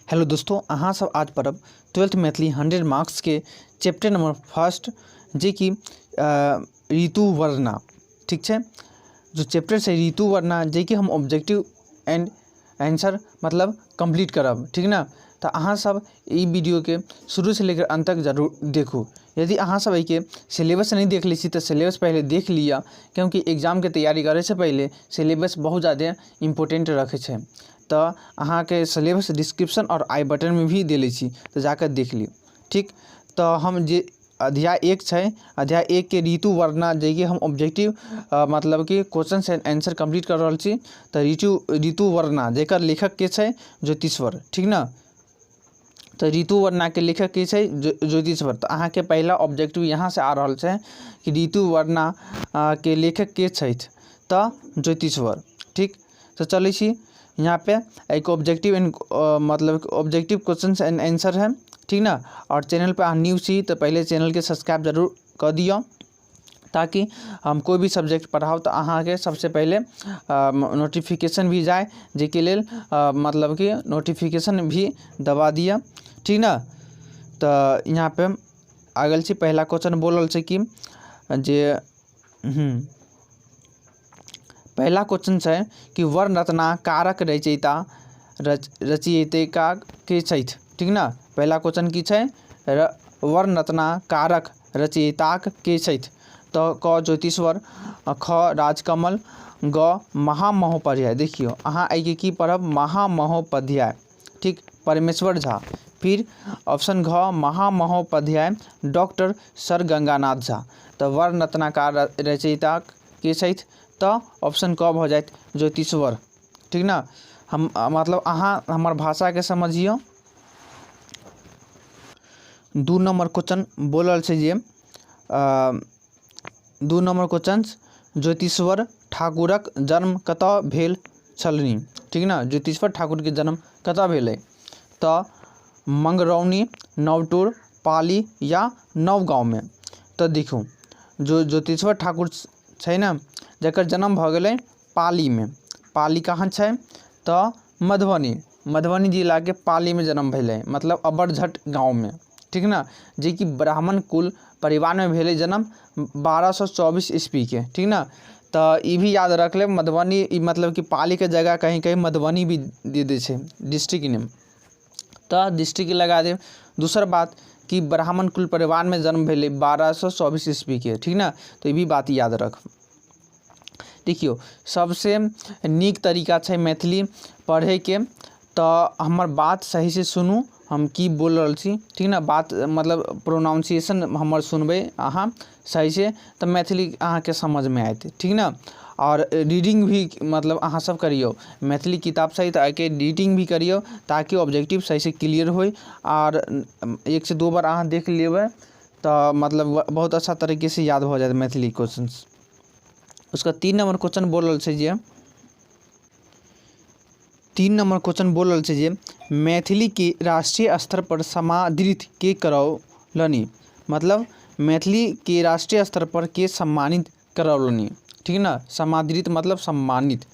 Hello दोस्तों, अहाँ सब आज पढ़ब 12th मैथिली 100 मार्क्स के चैप्टर नंबर 1 जे कि ऋतु वर्णा। ठीक है, जो चैप्टर से ऋतु वर्णा जे कि हम ऑब्जेक्टिव एंड आंसर मतलब कंप्लीट करब। ठीक ना, तो अहाँ सब ई वीडियो के शुरू से लेकर अंत तक जरूर देखू। यदि अहाँ सब के सिलेबस नहीं देख ली तो सिलेबस पहले देख लिया, क्योंकि एग्जाम के तैयारी करे से पहले सिलेबस बहुत ज़्यादा इम्पोर्टेंट रखे छे। तो अहाँ के सिलेबस डिस्क्रिप्शन और आई बटन में भी दे छी, तो जाकर देख लियो। ठीक, तो हम जे अध्याय 1 है, अध्याय 1 के ऋतु वर्णा जे कि हम ऑब्जेक्टिव मतलब कि क्वेश्चन एंड आंसर कंप्लीट कर रहा छी। तो ऋतु वर्णा जेकर लेखक के छे ज्योतिश्वर। ठीक ना, तो ऋतु वर्णा के लेखक के छे ज्योतिश्वर। तो अहाँ के पहला ऑब्जेक्टिव यहाँ से आ रहा है कि ऋतु वर्णा के लेखक के छे, तो ज्योतिश्वर। ठीक, तो चले छी यहाँ पे एक ऑब्जेक्टिव एंड मतलब ऑब्जेक्टिव क्वेश्चन एंड आंसर है। ठीक ना, और चैनल पे आप न्यू छी तो पहले चैनल के सब्सक्राइब जरूर कर दियो, ताकि हम कोई भी सब्जेक्ट पढ़ाओ तो अहाँ के सबसे पहले नोटिफिकेशन भी जाए, जेके लेल मतलब कि नोटिफिकेशन भी दबा दिया। ठीक ना, तो यहाँ पे आगल छी पहला क्वेश्चन बोलल छै कि जे पहला क्वेश्चन है कि वर्ण रचना कारक रचयिता रचयिता के छथि। ठीक ना, पहला क्वेश्चन की है वर्ण रचना कारक रचयिता के छथि। तो क ज्योतिश्वर, ख राजकमल, ग महामहोपाध्याय। देखियो अहाँ आगे की पढ़ब महामहोपाध्याय। ठीक, परमेश्वर झा। फिर ऑप्शन घ महामहोपाध्याय डॉक्टर सर गंगानाथ झा। तो वर्ण रचनाकार रचयिता के छथि, तो ऑप्शन क भ जाए ज्योतिश्वर। ठीक ना, हम मतलब अहाँ हमार भाषा के समझियो। 2 नंबर क्वेश्चन बोलल छै जे 2 नंबर क्वेश्चन ज्योतिश्वर ठाकुरक जन्म कतऽ भेल छलनि। ठीक ना, ज्योतिश्वर ठाकुर के जन्म कतऽ भेलै, तो मंगरौनी, नवटोर, पाली या नवगाँव में। तो देखू जो ज्योतिश्वर ठाकुर छै ना, जकर जन्म भ गेलै पाली में। पाली कहाँ छै, तो मधुबनी जिला के पाली में जन्म भेलै, मतलब अबरझट गाँव में। ठीक ना, जे कि ब्राह्मण कुल परिवार में भेलै जन्म 1224 ईस्वी के। ठीक ना, तो ये भी याद रख ले मधुबनी मतलब कि पाली के जगह कहीं कहीं मधुबनी भी दे दे छै डिस्ट्रिक्ट नेम, तो डिस्ट्रिक्ट लगा दे। दूसरा बात कि ब्राह्मण कुल परिवार में जन्म भेलै 1224 ईस्वी के। ठीक ना, तो ये भी बात याद रख। देखियो सबसे नीक तरीका है मैथिली पढ़े के, तो हमार बात सही से सुनू हम की बोल रहा छी। ठीक ना, बात मतलब प्रोनाउंसिएशन हमार सुनबे अहाँ सही से, तो मैथिली अहाँ के समझ में आए। ठीक ना, और रीडिंग भी मतलब अहाँ सब करियो, मैथिली किताब सही तो आके रीडिंग भी करियो, ताकि ऑब्जेक्टिव सही से क्लियर हो। और 1 से 2 बार अहाँ देख लेबै तो मतलब बहुत अच्छा तरीके से याद हो जाए मैथिली क्वेश्चन। उसका 3 नंबर क्वेश्चन बोलल छै जे 3 नंबर क्वेश्चन बोलल छै जे मैथिली के राष्ट्रीय स्तर पर समादृत के करौलनि। मतलब मैथिली के राष्ट्रीय स्तर पर के सम्मानित करौलनि। ठीक ना, समादृत मतलब सम्मानित,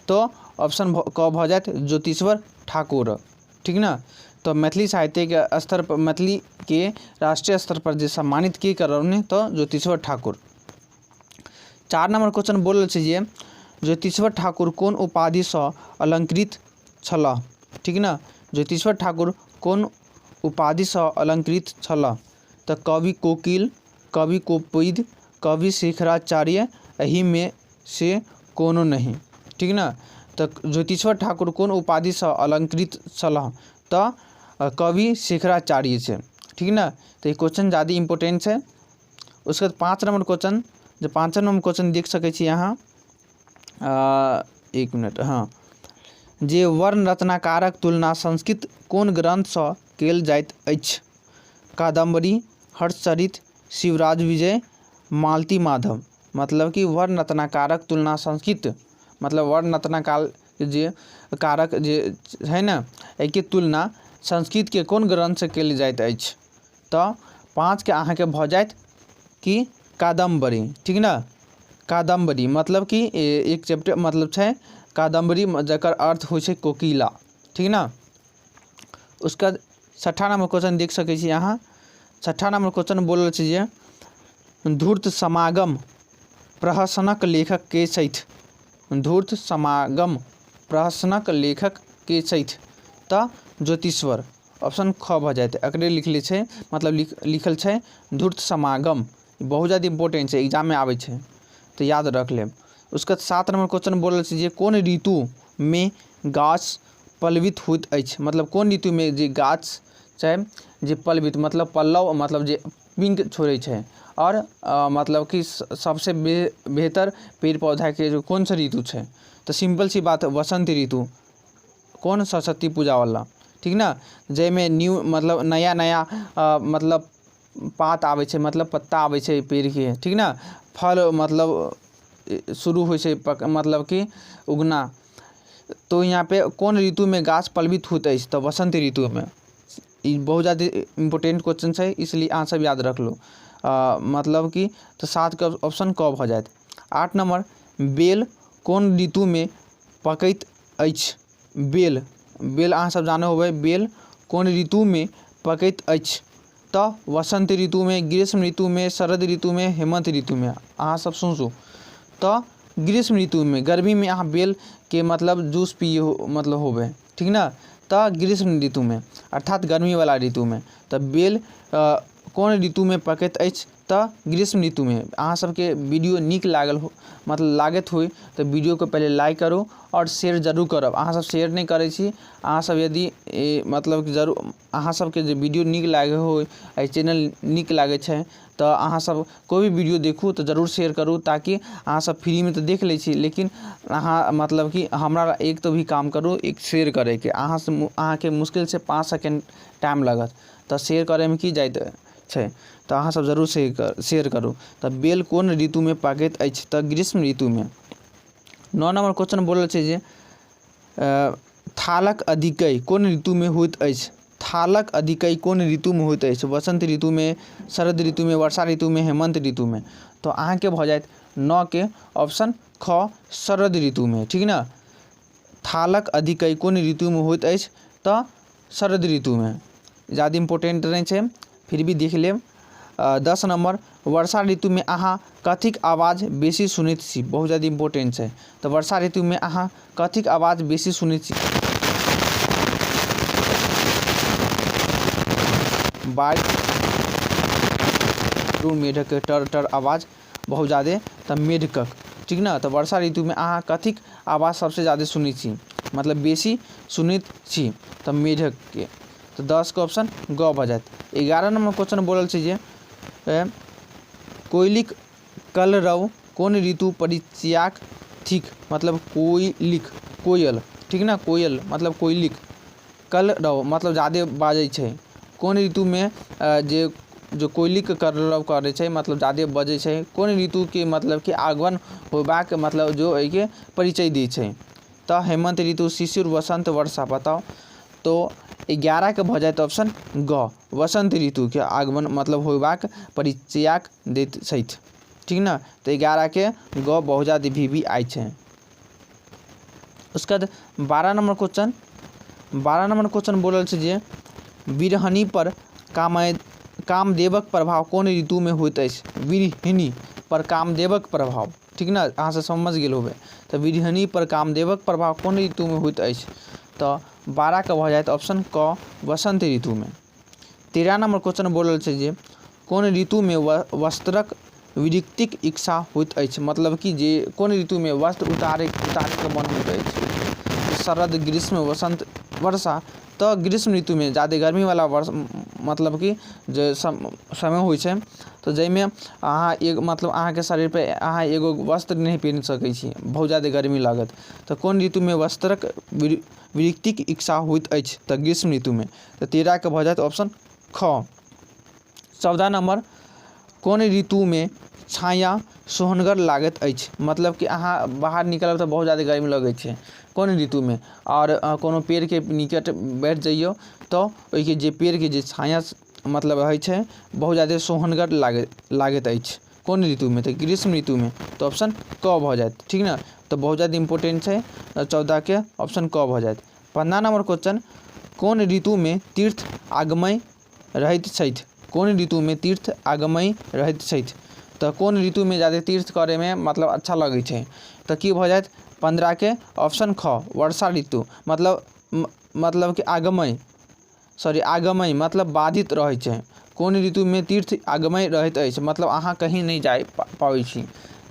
तो ऑप्शन क भ जाए ज्योतिश्वर ठाकुर। ठीक ना, तो मैथिली साहित्य के स्तर पर मैथिली के राष्ट्रीय स्तर पर जे सम्मानित के करौलनि, तो ज्योतिश्वर ठाकुर। 4 नंबर क्वेश्चन बोलल छै जे ज्योतिश्वर ठाकुर कोन उपाधि से अलंकृत छलाह। ठीक ना, ज्योतिश्वर ठाकुर कोन उपाधि से अलंकृत छलाह, तो कवि कोकिल, कवि कोपिद, कवि शेखराचार्य, एही में से कोनो नहीं। ठीक ना, तो ज्योतिश्वर ठाकुर कोन उपाधि से अलंकृत छलाह, तो कवि शेखराचार्य से। ठीक ना, तो ये क्वेश्चन ज़्यादा इम्पोर्टेंट है। उसके बाद 5 नंबर क्वेश्चन, जो 5 नंबर क्वेश्चन देख सकै छी यहाँ। 1 मिनट, हाँ, जे वर्ण रचनाकारक तुलना संस्कृत कोन ग्रंथ से कयल जाइत अछि। कादम्बरी, हर्षचरित, शिवराज विजय, मालती माधव। मतलब कि वर्ण रचनाकारक तुलना संस्कृत मतलब वर्ण रचनाकार जे कारक जे है ना, एके तुलना संस्कृत के कोन ग्रंथ से कयल जाइत अछि, तो 5 के अहाँ के भ जाइत कि कादम्बरी। ठीक ना, कादम्बरी मतलब कि एक चैप्टर मतलब है कादम्बरी, जकर अर्थ हो छै कोकिला। ठीक ना, उसके बाद 6ठा नंबर क्वेश्चन देख सकै छी अहाँ। 6ठा नंबर क्वेश्चन बोलल छै जे धूर्त समागम प्रहसनक लेखक के छथि। धूर्त समागम प्रहसनक लेखक के छथि तऽ ज्योतिश्वर ऑप्शन ख भऽ जायत। एकरे लिखले छै मतलब लिखल छै धूर्त समागम, बहुत ज़्यादा इम्पोर्टेंट छै, एग्जाम में आबै छै तो याद रख लेब। उसके 7 नंबर क्वेश्चन बोलल छै जे कोन ऋतु में गाछ पल्लवित होइत अछि। मतलब कोन ऋतु में जे गाछ छै जे पल्लवित मतलब पल्लव मतलब जे पिंक छोड़े छै और मतलब कि सबसे बेहतर पेड़ पौधा के जो कौन सा ऋतु छै तो सिंपल सी बात वसंत ऋतु। कौन सरस्वती पूजा वाला, ठीक ना, जैमें न्यू मतलब नया नया मतलब पात आबै छै मतलब पत्ता आबै छै पेड़ के, ठीक ना, फल मतलब शुरू होइ छै मतलब कि उगना। तो यहाँ पे कौन ऋतु में गाछ पल्लवित होइत अछि तो वसंत ऋतु में। ई बहुत ज़्यादा इम्पोर्टेंट क्वेश्चन है, इसलिए अहाँ सब याद रख लो। मतलब कि तो 7 के ऑप्शन क भऽ जायत। 8 नंबर बेल कोन ऋतु में पकैत अछि। बेल बेल अहाँ सब जाने होबै बेल कोन ऋतु में पकैत अछि तो वसंत ऋतु में, ग्रीष्म ऋतु में, शरद ऋतु में, हेमंत ऋतु में। अहाँ सब सुनू तो ग्रीष्म ऋतु में, गर्मी में अहाँ बेल के मतलब जूस पिए मतलब होबे, ठीक ना, तो ग्रीष्म ऋतु में अर्थात गर्मी वाला ऋतु में। तो बेल कौन ऋतु में पकैत अछि तो ग्रीष्म ऋतु में। अहाँ सबके वीडियो नीक लागल हो मतलब लागत हो तो वीडियो को पहले लाइक करो और शेयर जरूर करब। अहाँ सब शेयर नहीं करै छी, अहाँ सब यदि मतलब कि जरूर अहाँ सबके जे वीडियो नीक लागे हो, चैनल नीक लागे छै तो अहाँ सब कोई भी वीडियो देखू तो जरूर शेयर करू, ताकि अहाँ सब फ्री में तो देख लै छी लेकिन अहाँ मतलब कि हमरा एक तो भी काम करू, एक शेयर करे के। अहाँ के मुश्किल से 5 सेकंड टाइम लगत तो शेयर करे में की जाइत छै, तो अहाँ सब जरूर शेयर करू। तो बेल कोन ऋतु में पकैत अछि तो ग्रीष्म ऋतु में। 9 नंबर क्वेश्चन बोलल छै जे थालक अधिकई कोन ऋतु में होइत अछि। थालक अधिकई कोन ऋतु में होइत अछि। वसंत ऋतु में, शरद ऋतु में, वर्षा ऋतु में, हेमंत ऋतु में। तो अहाँ के भऽ जायत 9 के ऑप्शन ख शरद ऋतु में, ठीक ना। थालक अधिकई कोन ऋतु में होइत अछि तो शरद ऋतु में। ज़्यादा इम्पोर्टेंट नहीं छै फिर भी देख लेब। 10 नंबर वर्षा ऋतु में अहाँ कथिक आवाज़ बेसी सुनैत छी। बहुत ज़्यादा इम्पोर्टेंट है। तो वर्षा ऋतु में अहाँ कथिक आवाज़ बेसी सुनैत छी। बारिश मेढक टर टर आवाज़ बहुत ज़्यादा तो मेढकक, ठीक ना। तो वर्षा ऋतु में अहाँ कथिक आवाज़ सबसे ज़्यादा सुनैत छी मतलब बेसी सुनैत छी तो मेढक के। तो 10 के ऑप्शन ग भऽ जायत। 11 नंबर क्वेश्चन बोलल छै जे कोयलिक कलरव कोन ऋतु परिचयाक थिक। मतलब कोयलिक कोयल, ठीक ना, कोयल मतलब कोयलिक, कलरव मतलब ज़्यादा बाजै छै। कोन ऋतु में जो कोयलिक कलरव करे छै मतलब ज़्यादा बजै छै, कोन ऋतु के मतलब कि आगमन होबाक मतलब जो एके परिचय दै छै। तो हेमंत ऋतु, शिशिर, वसंत, वर्षा। बताओ तो 11 के भऽ जायत ऑप्शन ग वसंत ऋतु के आगमन मतलब होबाक परिचयाक दैत छथि, ठीक ना। तो 11 के ग बहुत ज़्यादा भी आइ छै। उसके बाद 12 नंबर क्वेश्चन बोलल छै जे बिरहनी पर कामदेवक प्रभाव कोन ऋतु में होइत अछि। बिरहनी पर कामदेवक प्रभाव, ठीक ना, अहाँ से समझ गेल होबे। तो बिरहनी पर कामदेवक प्रभाव कोन ऋतु में होइत अछि तो 12 का भऽ जायत ऑप्शन क वसंत ऋतु में। 13 नंबर क्वेश्चन बोलल छै जे कोन ऋतु में वस्त्रक विरक्तिक इच्छा होइत अछि। मतलब कि जे कोन ऋतु में वस्त्र उतारे के मन होइत अछि। शरद, ग्रीष्म, वसंत, वर्षा। तो ग्रीष्म ऋतु में ज़्यादा गर्मी वाला मतलब कि जे समय होइ छै तो जैमें अहाँ एक मतलब अहाँ के शरीर पे अहाँ एगो वस्त्र नहीं पहन सकै छी, बहुत ज़्यादा गर्मी लागत। तो कोन ऋतु में वस्त्रक विरक्तिक इच्छा होइत अछि तो ग्रीष्म ऋतु में। तो 13 के भऽ जायत ऑप्शन ख। 14 नंबर कोन ऋतु में छाया सोहनगर लागत अछि। मतलब कि अहाँ बाहर निकलब तो बहुत ज़्यादा गर्मी लगै छै कोन ऋतु में, और कोनो पेड़ के निकट बैठ जाइयो तो ओइके जे पेड़ के जे छाया मतलब है छै बहुत ज़्यादा सोहनगर लागत अछि कोन ऋतु में तो ग्रीष्म ऋतु में। तो ऑप्शन क भऽ जायत, ठीक ना। तो बहुत ज़्यादा इम्पोर्टेंट है 14 के ऑप्शन क भऽ जायत। 15 नंबर क्वेश्चन कौन ऋतु में तीर्थ आगमय रहैत छथि? कौन ऋतु में तीर्थ आगमय रहैत छथि? तो कौन ऋतु में ज़्यादा तीर्थ करे में मतलब अच्छा लगे छै? तो की भ जायत 15 के ऑप्शन ख वर्षा ऋतु मतलब कि आगमय मतलब बाधित रहे छै। कौन ऋतु में तीर्थ आगमय रहैत अछि मतलब अहाँ कहीं नहीं जा पाबै छी।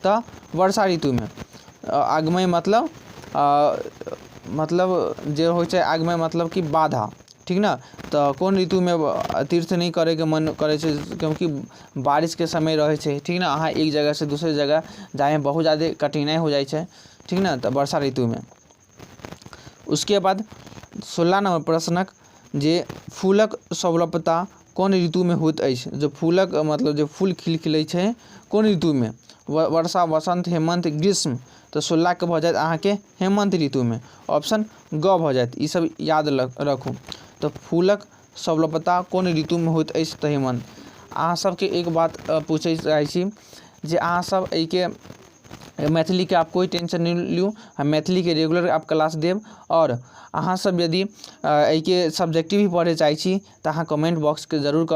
तो वर्षा ऋतु में आगमय मतलब जे होइ छै आगमय मतलब कि बाधा, ठीक ना। तो कौन ऋतु में तीर्थ नहीं करे के मन करे छै क्योंकि बारिश के समय रहे छै, ठीक ना। अहाँ एक जगह से दूसरे जगह जाए में बहुत ज़्यादा कठिनाई हो जाए छै, ठीक ना। तो वर्षा ऋतु में। उसके बाद 16 नंबर प्रश्नक जे फूलक सौलभता कौन ऋतु में होइत अछि? जो फूलक मतलब जो फूल खिलै छै कौन ऋतु में? वर्षा, वसंत, हेमंत, ग्रीष्म। तो 16 के भ जायत अहाँ के हेमंत ऋतु में। ऑप्शन ग भ जायत। ई सब याद रखू। तो फूलक सौलभता कौन ऋतु में होइत अछि? तो हेमंत। अहाँ सबके एक बात पूछे चाहे छी जे अहाँ सब एके मैथिली के आप कोई टेंशन नहीं लियो, हम मैथिली के रेगुलर आप क्लास देव। और अहाँ सब यदि एके सब्जेक्टिव भी पढ़े चाहे छी तो अहाँ कमेंट बॉक्स के जरूर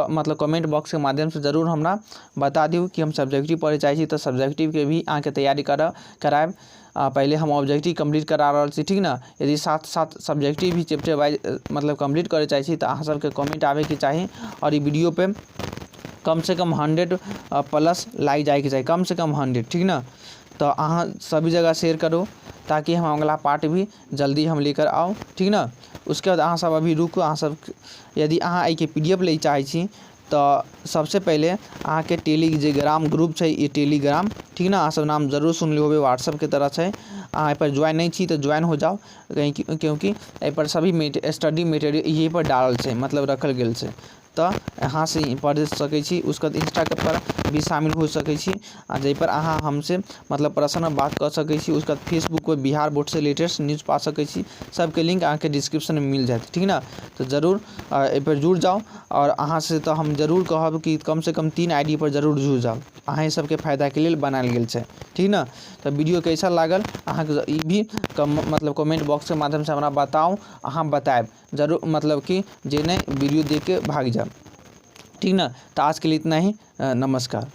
कमेंट बॉक्स के माध्यम से जरूर हमरा बता दियो कि हम सब्जेक्टिव पढ़े चाहे छी। तो सब्जेक्टिव के भी अहाँ के तैयारी कराएब। पहले हम ऑब्जेक्टिव कंप्लीट करा रहल छी, ठीक ना। यदि साथ साथ सब्जेक्टिव भी चैप्टर वाइज मतलब कंप्लीट करे चाहे छी तो अहाँ सबके कमेंट आवे के चाही। और ये वीडियो पे कम से कम 100 प्लस लाइक जाए के चाहिए, कम से कम 100, ठीक ना। तो अहाँ सभी जगह शेयर करो ताकि हम अगला पार्ट भी जल्दी हम लेकर आओ, ठीक ना। उसके बाद अहाँ सब अभी रुकू। अहाँ सब यदि अहाँ एके PDF ले चाहे छी तो सबसे पहले अहाँ के टेलीग्राम ग्रुप छै, ये टेलीग्राम, ठीक ना। अहाँ सब नाम जरूर सुन लियो होबे, व्हाट्सएप के तरह छै। अहाँ पर ज्वाइन नहीं छी तो ज्वाइन हो जाओ क्योंकि ए पर सभी स्टडी मटेरियल यही पर डालल छै मतलब रखल गेल छै। तो यहाँ से पढ़ सकै छी। उसके बाद इंस्टा के पर भी शामिल हो सकै छी जै पर अहाँ हमसे मतलब पर्सनल बात कर सकै छी। उसके बाद फेसबुक पर बिहार बोर्ड से लेटेस्ट न्यूज़ पा सकै छी। सबके लिंक अहाँ के डिस्क्रिप्शन में मिल जाए, ठीक ना। तो जरूर ए पर जुड़ जाओ। और अहाँ से तो हम जरूर कहब कि कम से कम 3 ID पर जरूर जुड़ जाओ। अहाँ सबके फायदा के लिए बनाल गेल छै, ठीक ना। तो वीडियो कैसा लागल अहाँ के ई भी मतलब कमेंट बॉक्स के माध्यम से हमरा बताओ। अहाँ बताएब जरूर मतलब कि जे नहीं वीडियो देख के भाग जाओ, ठीक ना। तो आज के लिए इतना ही। नमस्कार।